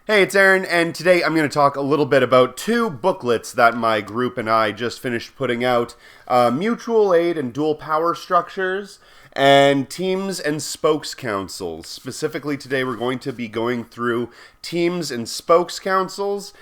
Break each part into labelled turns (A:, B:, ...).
A: Hey, it's Aaron, and today I'm going to talk a little bit about two booklets that my group and I just finished putting out. Mutual aid and dual power structures, and teams and spokes councils. Specifically today we're going to be going through teams and spokes councils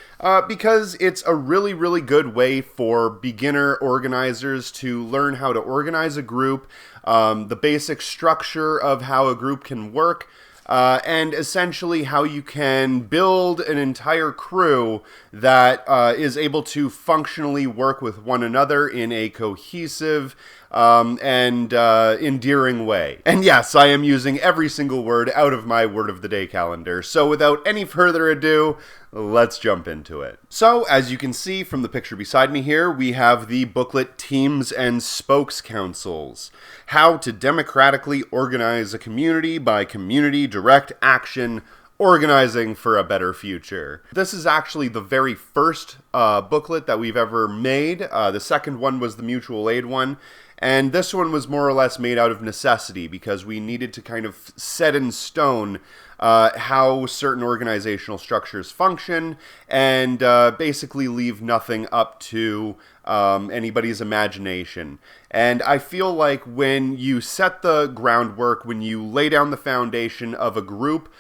A: because it's a really good way for beginner organizers to learn how to organize a group, the basic structure of how a group can work, and essentially how you can build an entire crew that is able to functionally work with one another in a cohesive and endearing way. And yes, I am using every single word out of my Word of the Day calendar. So without any further ado, let's jump into it. So, as you can see from the picture beside me here, we have the booklet Teams and Spokes Councils. How to democratically organize a community by community direct action, organizing for a better future. This is actually the very first booklet that we've ever made. The second one was the mutual aid one. And this one was more or less made out of necessity because we needed to kind of set in stone how certain organizational structures function and basically leave nothing up to anybody's imagination. And I feel like when you set the groundwork, when you lay down the foundation of a group,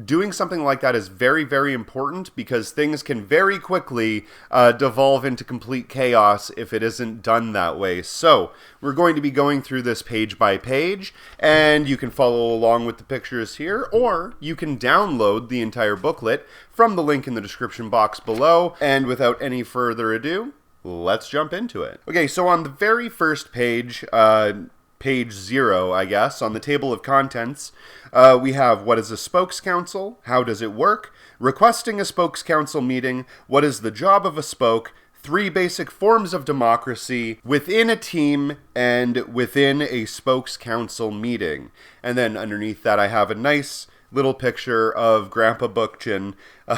A: doing something like that is very important because things can very quickly devolve into complete chaos if it isn't done that way. So we're going to be going through this page by page, and you can follow along with the pictures here, or you can download the entire booklet from the link in the description box below. And without any further ado, let's jump into it. Okay, so on the very first page, page 0, I guess, on the table of contents, we have what is a spokes council, how does it work, requesting a spokes council meeting, what is the job of a spoke, 3 basic forms of democracy within a team and within a spokes council meeting. And then underneath that I have a nice little picture of Grandpa Bookchin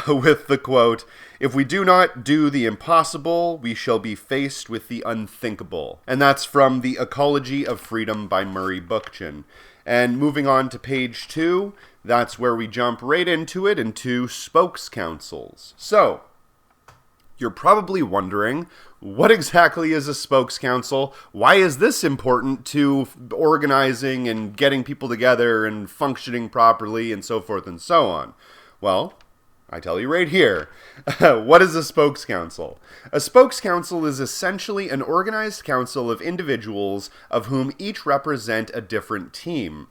A: with the quote, "If we do not do the impossible, we shall be faced with the unthinkable." And that's from The Ecology of Freedom by Murray Bookchin. And moving on to page 2, that's where we jump right into it, into spokes councils. So, you're probably wondering, what exactly is a spokes council? Why is this important to organizing and getting people together and functioning properly and so forth and so on? Well, I tell you right here. What is a spokes council? A spokes council is essentially an organized council of individuals of whom each represent a different team.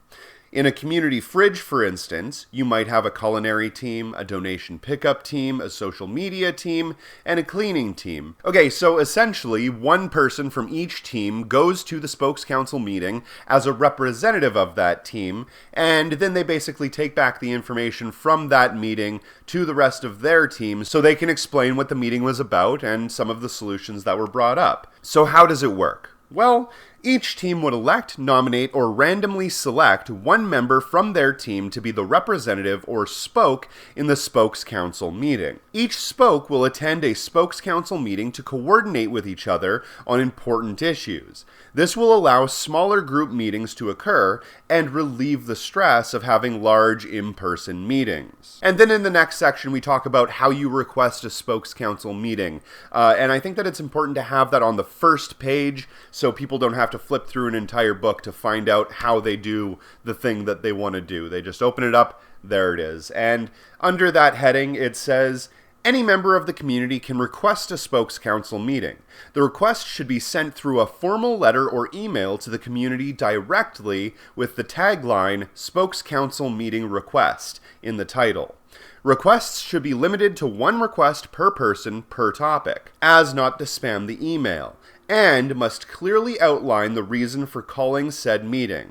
A: In a community fridge, for instance, you might have a culinary team, a donation pickup team, a social media team, and a cleaning team. Okay, so essentially, one person from each team goes to the spokes council meeting as a representative of that team, and then they basically take back the information from that meeting to the rest of their team so they can explain what the meeting was about and some of the solutions that were brought up. So how does it work? Well, each team would elect, nominate, or randomly select one member from their team to be the representative or spoke in the spokes council meeting. Each spoke will attend a spokes council meeting to coordinate with each other on important issues. This will allow smaller group meetings to occur and relieve the stress of having large in-person meetings. And then in the next section we talk about how you request a spokes council meeting. And I think that it's important to have that on the first page so people don't have to flip through an entire book to find out how they do the thing that they want to do. They just open it up, there it is. And under that heading it says, any member of the community can request a spokes council meeting. The request should be sent through a formal letter or email to the community directly with the tagline, Spokes Council Meeting Request, in the title. Requests should be limited to 1 request per person per topic, as not to spam the email, and must clearly outline the reason for calling said meeting.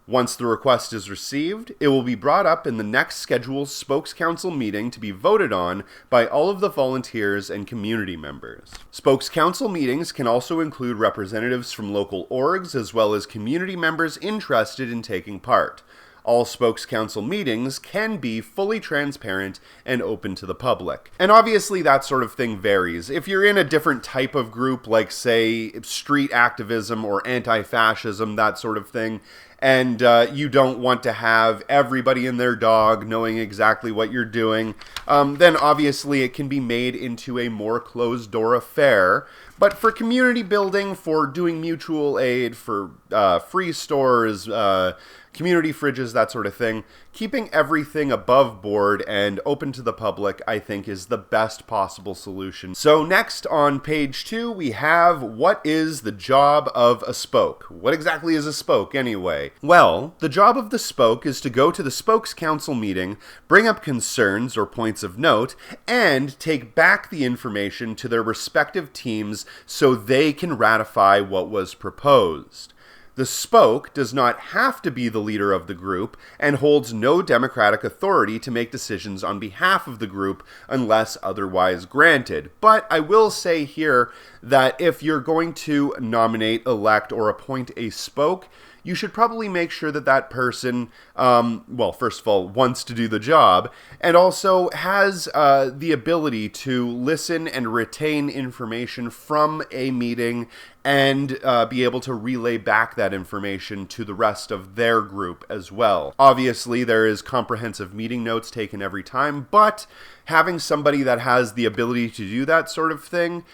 A: Once the request is received, it will be brought up in the next scheduled spokes council meeting to be voted on by all of the volunteers and community members. Spokes council meetings can also include representatives from local orgs as well as community members interested in taking part. All Spokes Council meetings can be fully transparent and open to the public. And obviously that sort of thing varies. If you're in a different type of group, like say street activism or anti-fascism, that sort of thing, and you don't want to have everybody and their dog knowing exactly what you're doing, then obviously it can be made into a more closed-door affair. But for community building, for doing mutual aid, for free stores, community fridges, that sort of thing, keeping everything above board and open to the public, I think, is the best possible solution. So next on page 2, we have what is the job of a spoke? What exactly is a spoke anyway? Well, the job of the spoke is to go to the Spokes Council meeting, bring up concerns or points of note, and take back the information to their respective teams so they can ratify what was proposed. The spoke does not have to be the leader of the group and holds no democratic authority to make decisions on behalf of the group unless otherwise granted. But I will say here that if you're going to nominate, elect, or appoint a spoke, you should probably make sure that that person, well, first of all, wants to do the job, and also has the ability to listen and retain information from a meeting and be able to relay back that information to the rest of their group as well. Obviously, there is comprehensive meeting notes taken every time, but having somebody that has the ability to do that sort of thing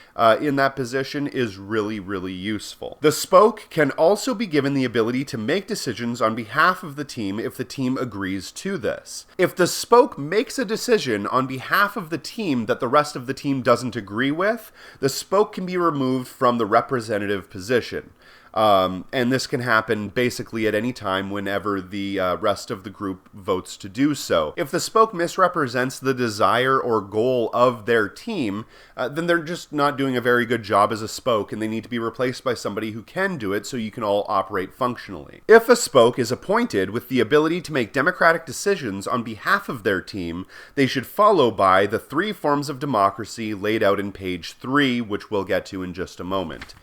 A: in that position is really, really useful. The spoke can also be given the ability to make decisions on behalf of the team if the team agrees to this. If the spoke makes a decision on behalf of the team that the rest of the team doesn't agree with, the spoke can be removed from the representative position. And this can happen basically at any time whenever the rest of the group votes to do so. If the spoke misrepresents the desire or goal of their team, then they're just not doing a very good job as a spoke, and they need to be replaced by somebody who can do it so you can all operate functionally. If a spoke is appointed with the ability to make democratic decisions on behalf of their team, they should follow by the 3 forms of democracy laid out in page 3, which we'll get to in just a moment.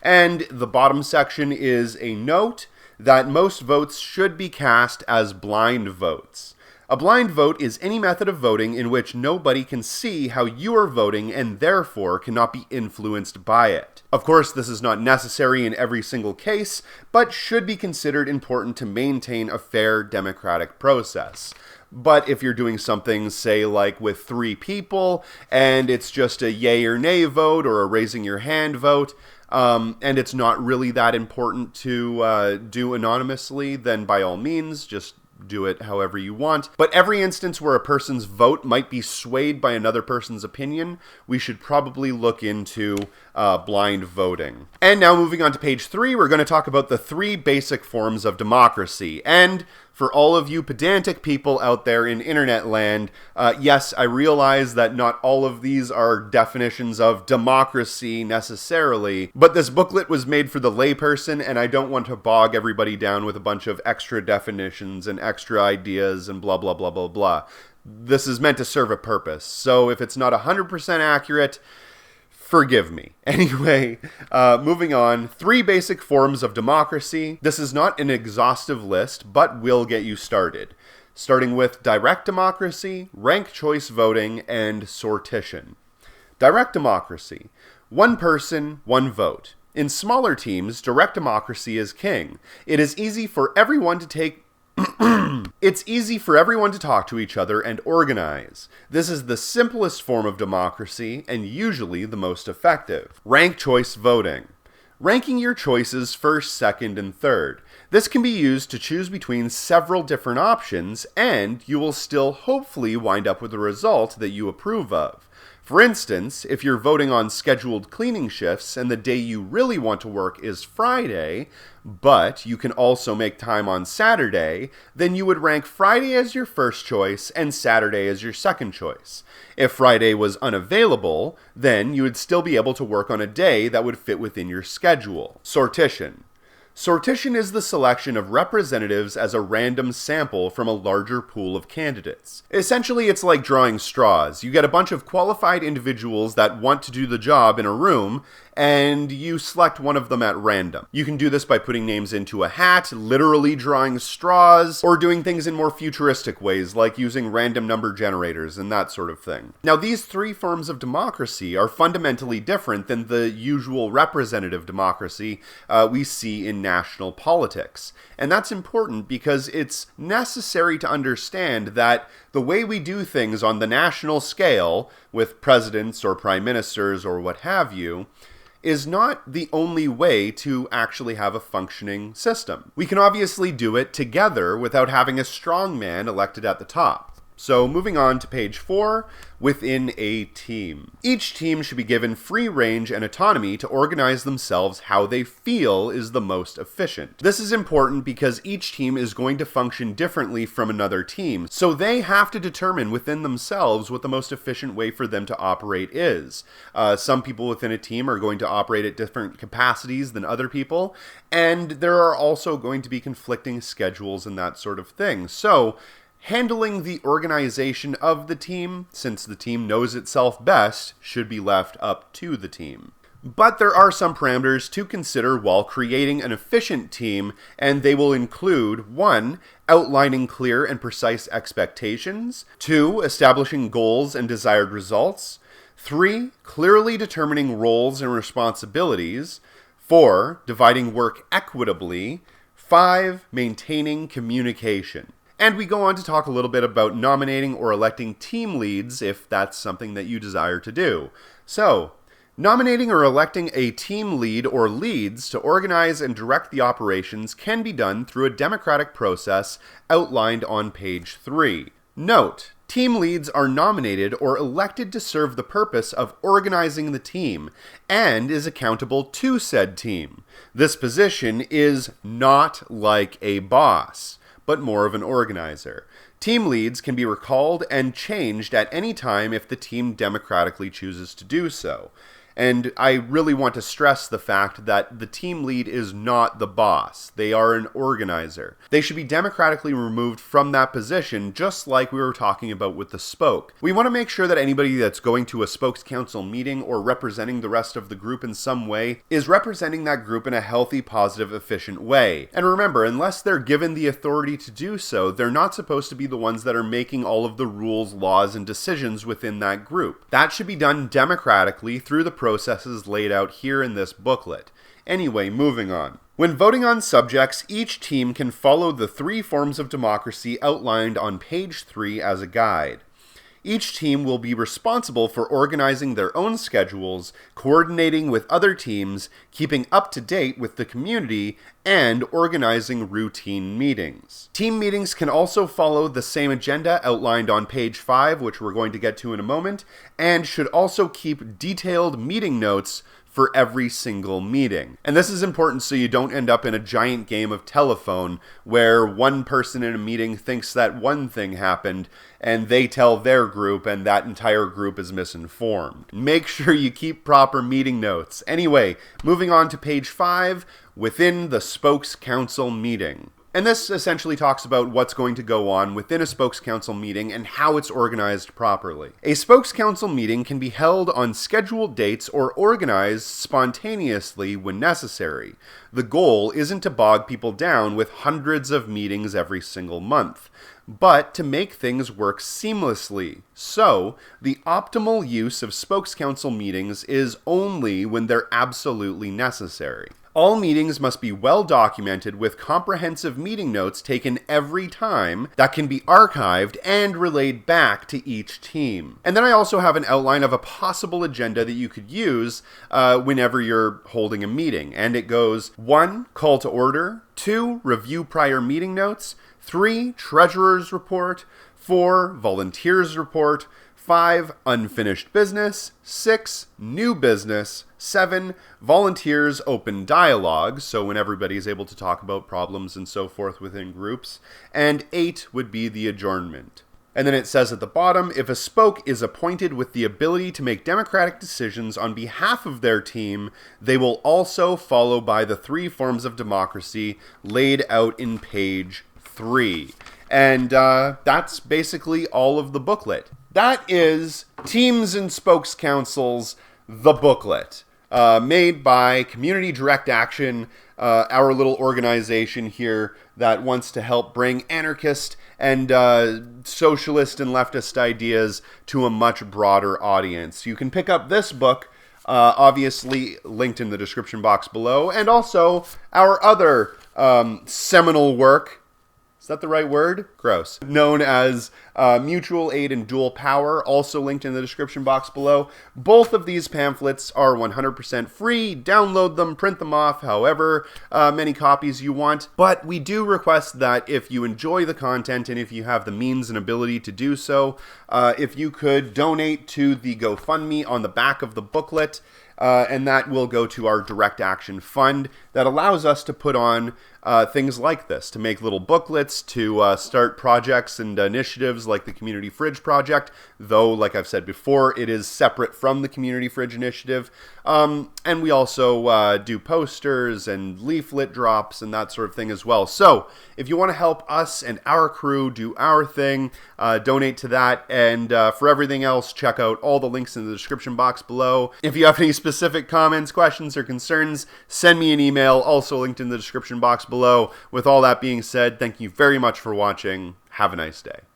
A: And the bottom section is a note that most votes should be cast as blind votes. A blind vote is any method of voting in which nobody can see how you are voting and therefore cannot be influenced by it. Of course, this is not necessary in every single case, but should be considered important to maintain a fair democratic process. But if you're doing something, say, like with 3 people, and it's just a yay or nay vote or a raising your hand vote, and it's not really that important to do anonymously, then by all means, just do it however you want. But every instance where a person's vote might be swayed by another person's opinion, we should probably look into blind voting. And now moving on to page 3, we're going to talk about the 3 basic forms of democracy. And for all of you pedantic people out there in internet land, yes, I realize that not all of these are definitions of democracy necessarily, but this booklet was made for the layperson, and I don't want to bog everybody down with a bunch of extra definitions and extra ideas and blah, blah, blah, blah, blah. This is meant to serve a purpose, so if it's not 100% accurate, forgive me. Anyway, moving on. 3 basic forms of democracy. This is not an exhaustive list, but will get you started. Starting with direct democracy, ranked choice voting, and sortition. Direct democracy. 1 person, 1 vote. In smaller teams, direct democracy is king. It is easy for everyone to take It's easy for everyone to talk to each other and organize. This is the simplest form of democracy and usually the most effective. Ranked choice voting. Ranking your choices first, second, and third. This can be used to choose between several different options, and you will still hopefully wind up with a result that you approve of. For instance, if you're voting on scheduled cleaning shifts and the day you really want to work is Friday, but you can also make time on Saturday, then you would rank Friday as your first choice and Saturday as your second choice. If Friday was unavailable, then you would still be able to work on a day that would fit within your schedule. Sortition. Sortition is the selection of representatives as a random sample from a larger pool of candidates. Essentially, it's like drawing straws. You get a bunch of qualified individuals that want to do the job in a room, and you select one of them at random. You can do this by putting names into a hat, literally drawing straws, or doing things in more futuristic ways, like using random number generators and that sort of thing. Now, these three forms of democracy are fundamentally different than the usual representative democracy we see in national politics. And that's important because it's necessary to understand that the way we do things on the national scale, with presidents or prime ministers or what have you, is not the only way to actually have a functioning system. We can obviously do it together without having a strong man elected at the top. So moving on to page 4, within a team. Each team should be given free range and autonomy to organize themselves how they feel is the most efficient. This is important because each team is going to function differently from another team, so they have to determine within themselves what the most efficient way for them to operate is. Some people within a team are going to operate at different capacities than other people, and there are also going to be conflicting schedules and that sort of thing. So, handling the organization of the team, since the team knows itself best, should be left up to the team. But there are some parameters to consider while creating an efficient team, and they will include 1. Outlining clear and precise expectations, 2. Establishing goals and desired results, 3. Clearly determining roles and responsibilities, 4. Dividing work equitably, 5. Maintaining communication. And we go on to talk a little bit about nominating or electing team leads if that's something that you desire to do. So, nominating or electing a team lead or leads to organize and direct the operations can be done through a democratic process outlined on page 3. Note, team leads are nominated or elected to serve the purpose of organizing the team and is accountable to said team. This position is not like a boss, but more of an organizer. Team leads can be recalled and changed at any time if the team democratically chooses to do so. And I really want to stress the fact that the team lead is not the boss. They are an organizer. They should be democratically removed from that position, just like we were talking about with the spoke. We want to make sure that anybody that's going to a spokes council meeting or representing the rest of the group in some way is representing that group in a healthy, positive, efficient way. And remember, unless they're given the authority to do so, they're not supposed to be the ones that are making all of the rules, laws, and decisions within that group. That should be done democratically through the processes laid out here in this booklet. Anyway, moving on. When voting on subjects, each team can follow the 3 forms of democracy outlined on page 3 as a guide. Each team will be responsible for organizing their own schedules, coordinating with other teams, keeping up to date with the community, and organizing routine meetings. Team meetings can also follow the same agenda outlined on page 5, which we're going to get to in a moment, and should also keep detailed meeting notes for every single meeting. And this is important so you don't end up in a giant game of telephone where one person in a meeting thinks that one thing happened and they tell their group and that entire group is misinformed. Make sure you keep proper meeting notes. Anyway, moving on to page 5, within the spokes council meeting. And this essentially talks about what's going to go on within a spokes council meeting and how it's organized properly. A spokes council meeting can be held on scheduled dates or organized spontaneously when necessary. The goal isn't to bog people down with hundreds of meetings every single month, but to make things work seamlessly. So, the optimal use of spokes council meetings is only when they're absolutely necessary. All meetings must be well documented with comprehensive meeting notes taken every time that can be archived and relayed back to each team. And then I also have an outline of a possible agenda that you could use whenever you're holding a meeting. And it goes 1. Call to order, 2. Review prior meeting notes, 3. Treasurer's report, 4. Volunteers report, 5. Unfinished business, 6. New business, 7. Volunteers open dialogue, so when everybody is able to talk about problems and so forth within groups, and 8 would be the adjournment. And then it says at the bottom, if a spoke is appointed with the ability to make democratic decisions on behalf of their team, they will also follow by the 3 forms of democracy laid out in page 3. And that's basically all of the booklet. That is Teams and Spokes Councils, the booklet, made by Community Direct Action, our little organization here that wants to help bring anarchist and socialist and leftist ideas to a much broader audience. You can pick up this book, obviously linked in the description box below, and also our other seminal work. Is that the right word? Gross. Known as Mutual Aid and Dual Power, also linked in the description box below. Both of these pamphlets are 100% free. Download them, print them off, however many copies you want. But we do request that if you enjoy the content and if you have the means and ability to do so, if you could donate to the GoFundMe on the back of the booklet, and that will go to our Direct Action Fund that allows us to put on things like this, to make little booklets, to start projects and initiatives like the Community Fridge Project, though, like I've said before, it is separate from the Community Fridge Initiative. And we also do posters and leaflet drops and that sort of thing as well. So, if you want to help us and our crew do our thing, donate to that. And for everything else, check out all the links in the description box below. If you have any specific comments, questions, or concerns, send me an email, also linked in the description box below. With all that being said, thank you very much for watching. Have a nice day.